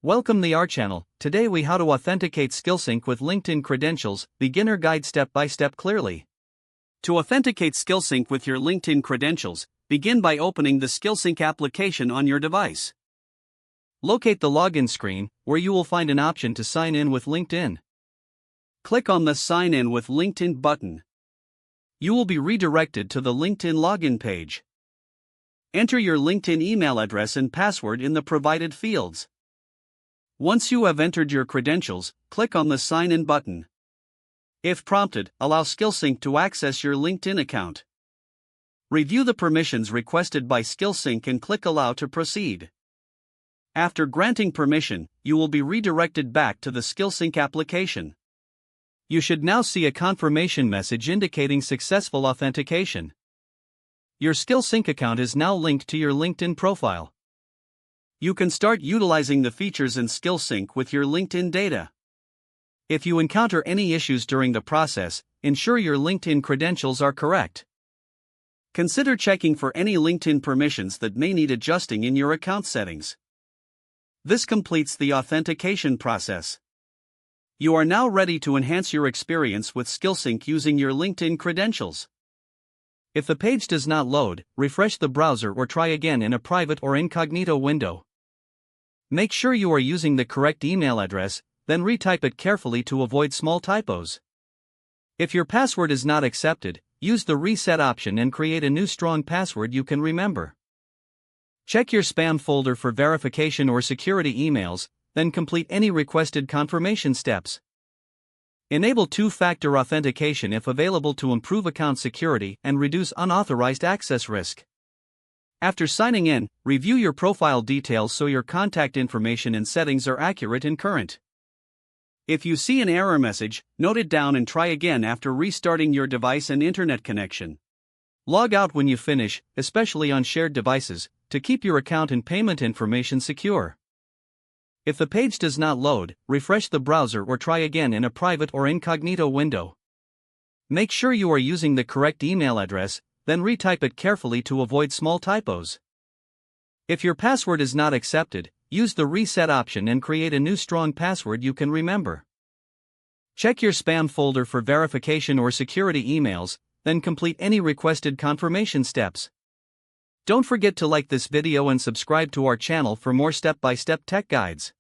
Welcome to our channel. Today we how to authenticate SkillSync with LinkedIn credentials, beginner guide step by step clearly. To authenticate SkillSync with your LinkedIn credentials, begin by opening the SkillSync application on your device. Locate the login screen, where you will find an option to sign in with LinkedIn. Click on the Sign in with LinkedIn button. You will be redirected to the LinkedIn login page. Enter your LinkedIn email address and password in the provided fields. Once you have entered your credentials, click on the Sign in button. If prompted, allow SkillSync to access your LinkedIn account. Review the permissions requested by SkillSync and click Allow to proceed. After granting permission, you will be redirected back to the SkillSync application. You should now see a confirmation message indicating successful authentication. Your SkillSync account is now linked to your LinkedIn profile. You can start utilizing the features in SkillSync with your LinkedIn data. If you encounter any issues during the process, ensure your LinkedIn credentials are correct. Consider checking for any LinkedIn permissions that may need adjusting in your account settings. This completes the authentication process. You are now ready to enhance your experience with SkillSync using your LinkedIn credentials. If the page does not load, refresh the browser or try again in a private or incognito window. Make sure you are using the correct email address, then retype it carefully to avoid small typos. If your password is not accepted, use the reset option and create a new strong password you can remember. Check your spam folder for verification or security emails, then complete any requested confirmation steps. Enable two-factor authentication if available to improve account security and reduce unauthorized access risk. After signing in, review your profile details so your contact information and settings are accurate and current. If you see an error message, note it down and try again after restarting your device and internet connection. Log out when you finish, especially on shared devices, to keep your account and payment information secure. If the page does not load, refresh the browser or try again in a private or incognito window. Make sure you are using the correct email address, then retype it carefully to avoid small typos. If your password is not accepted, use the reset option and create a new strong password you can remember. Check your spam folder for verification or security emails, then complete any requested confirmation steps. Don't forget to like this video and subscribe to our channel for more step-by-step tech guides.